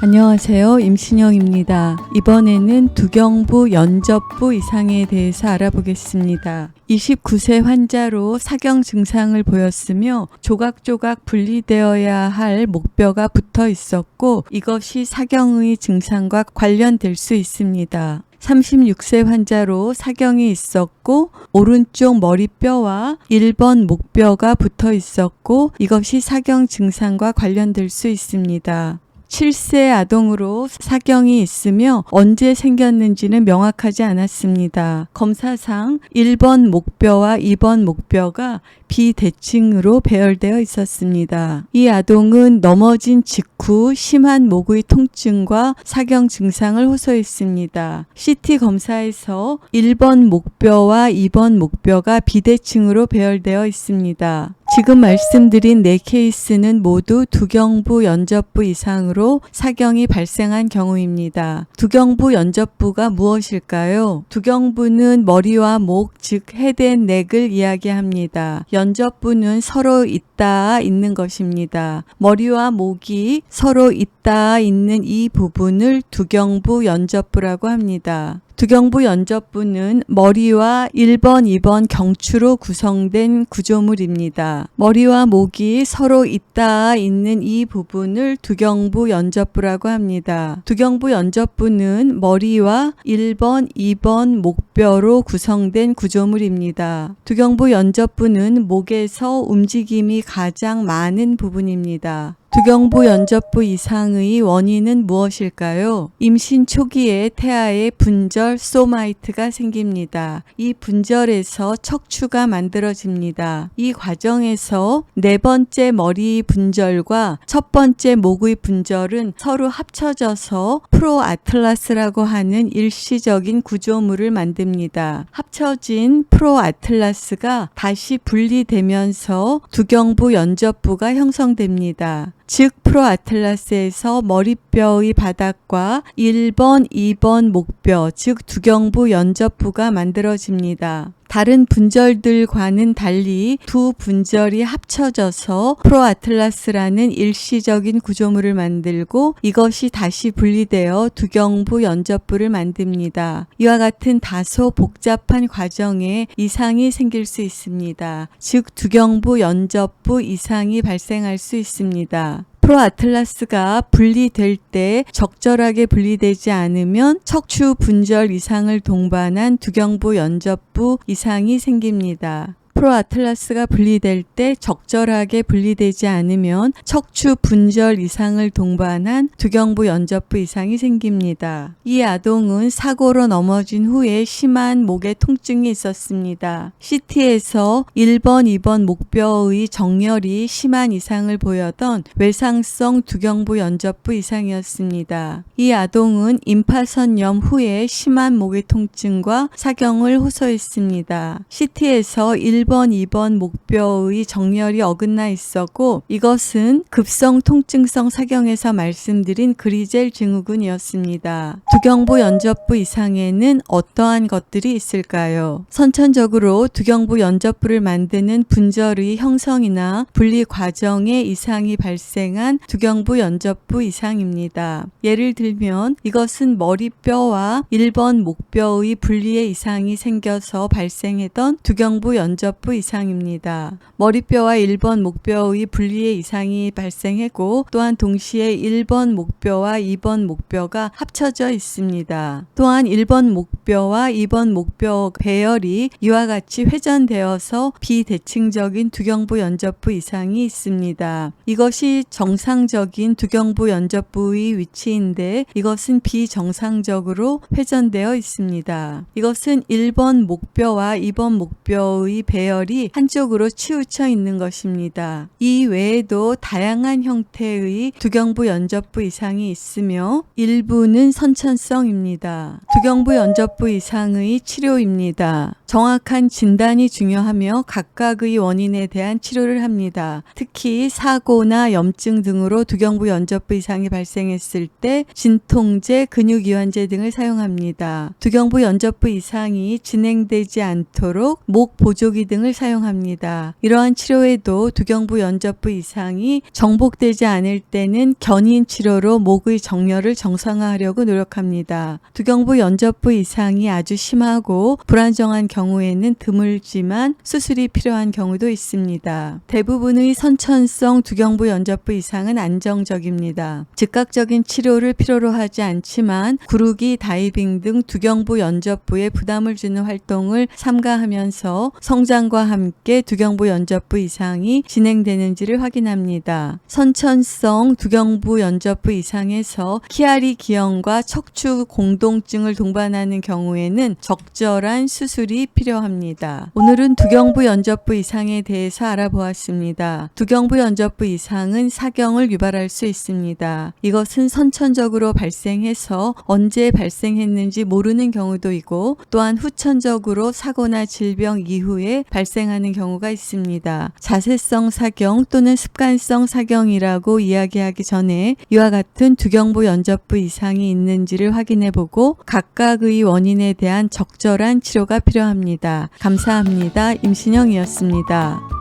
안녕하세요. 임신영입니다. 이번에는 두경부 연접부 이상에 대해서 알아보겠습니다. 29세 환자로 사경 증상을 보였으며 조각조각 분리되어야 할 목뼈가 붙어 있었고 이것이 사경의 증상과 관련될 수 있습니다. 36세 환자로 사경이 있었고 오른쪽 머리뼈와 1번 목뼈가 붙어 있었고 이것이 사경 증상과 관련될 수 있습니다. 7세 아동으로 사경이 있으며 언제 생겼는지는 명확하지 않았습니다. 검사상 1번 목뼈와 2번 목뼈가 비대칭으로 배열되어 있었습니다. 이 아동은 넘어진 직후 심한 목의 통증과 사경 증상을 호소했습니다. CT 검사에서 1번 목뼈와 2번 목뼈가 비대칭으로 배열되어 있습니다. 지금 말씀드린 4케이스는 모두 두경부 연접부 이상으로 사경이 발생한 경우입니다. 두경부 연접부가 무엇일까요? 두경부는 머리와 목, 즉 헤드 앤 넥을 이야기합니다. 연접부는 서로 있다 있는 것입니다. 머리와 목이 서로 있다 있는 이 부분을 두경부 연접부라고 합니다. 두경부 연접부는 머리와 1번, 2번 경추로 구성된 구조물입니다. 머리와 목이 서로 있다 있는 이 부분을 두경부 연접부라고 합니다. 두경부 연접부는 머리와 1번, 2번 목뼈로 구성된 구조물입니다. 두경부 연접부는 목에서 움직임이 가장 많은 부분입니다. 두경부 연접부 이상의 원인은 무엇일까요? 임신 초기에 태아에 분절 소마이트가 생깁니다. 이 분절에서 척추가 만들어집니다. 이 과정에서 네 번째 머리 분절과 첫 번째 목의 분절은 서로 합쳐져서 프로아틀라스라고 하는 일시적인 구조물을 만듭니다. 합쳐진 프로아틀라스가 다시 분리되면서 두경부 연접부가 형성됩니다. 즉 프로아틀라스에서 머리뼈의 바닥과 1번, 2번 목뼈, 즉 두경부 연접부가 만들어집니다. 다른 분절들과는 달리 두 분절이 합쳐져서 프로아틀라스라는 일시적인 구조물을 만들고 이것이 다시 분리되어 두경부 연접부를 만듭니다. 이와 같은 다소 복잡한 과정에 이상이 생길 수 있습니다. 즉 두경부 연접부 이상이 발생할 수 있습니다. 프로아틀라스가 분리될 때 적절하게 분리되지 않으면 척추 분절 이상을 동반한 두경부 연접부 이상이 생깁니다. 프로아틀라스가 분리될 때 적절하게 분리되지 않으면 척추 분절 이상을 동반한 두경부 연접부 이상이 생깁니다. 이 아동은 사고로 넘어진 후에 심한 목에 통증이 있었습니다. CT에서 1번, 2번 목뼈의 정렬이 심한 이상을 보여던 외상성 두경부 연접부 이상이었습니다. 이 아동은 임파선염 후에 심한 목의 통증과 사경을 호소했습니다. CT에서 1번, 2번 목뼈의 정렬이 어긋나 있었고 이것은 급성 통증성 사경에서 말씀드린 그리젤 증후군이었습니다. 두경부 연접부 이상에는 어떠한 것들이 있을까요? 선천적으로 두경부 연접부를 만드는 분절의 형성이나 분리 과정에 이상이 발생한 두경부 연접부 이상입니다. 예를 들면 이것은 머리뼈와 1번 목뼈의 분리에 이상이 생겨서 발생했던 두경부 연접부 이상입니다. 머리뼈와 1번 목뼈의 분리에 이상이 발생했고 또한 동시에 1번 목뼈와 2번 목뼈가 합쳐져 있습니다. 또한 1번 목뼈와 2번 목뼈 배열이 이와 같이 회전되어서 비대칭적인 두경부 연접부 이상이 있습니다. 이것이 정상적인 두경부 연접부의 위치인데 이것은 비정상적으로 회전되어 있습니다. 이것은 1번 목뼈와 2번 목뼈의 배열이 한쪽으로 치우쳐 있는 것입니다. 이 외에도 다양한 형태의 두경부 연접부 이상이 있으며 일부는 선천성입니다. 두경부 연접부 이상의 치료입니다. 정확한 진단이 중요하며 각각의 원인에 대한 치료를 합니다. 특히 사고나 염증 등으로 두경부 연접부 이상이 발생했을 때 진통제, 근육이완제 등을 사용합니다. 두경부 연접부 이상이 진행되지 않도록 목 보조기 등을 등을 사용합니다. 이러한 치료에도 두경부 연접부 이상이 정복되지 않을 때는 견인 치료로 목의 정렬을 정상화하려고 노력합니다. 두경부 연접부 이상이 아주 심하고 불안정한 경우에는 드물지만 수술이 필요한 경우도 있습니다. 대부분의 선천성 두경부 연접부 이상은 안정적입니다. 즉각적인 치료를 필요로 하지 않지만 구르기, 다이빙 등 두경부 연접부에 부담을 주는 활동을 삼가하면서 성장과 함께 두경부 연접부 이상이 진행되는지를 확인합니다. 선천성 두경부 연접부 이상에서 키아리 기형과 척추 공동증을 동반하는 경우에는 적절한 수술이 필요합니다. 오늘은 두경부 연접부 이상에 대해서 알아보았습니다. 두경부 연접부 이상은 사경을 유발할 수 있습니다. 이것은 선천적으로 발생해서 언제 발생했는지 모르는 경우도 있고 또한 후천적으로 사고나 질병 이후에 발생하는 경우가 있습니다. 자세성 사경 또는 습관성 사경이라고 이야기하기 전에 이와 같은 두경부 연접부 이상이 있는지를 확인해보고 각각의 원인에 대한 적절한 치료가 필요합니다. 감사합니다. 임신영이었습니다.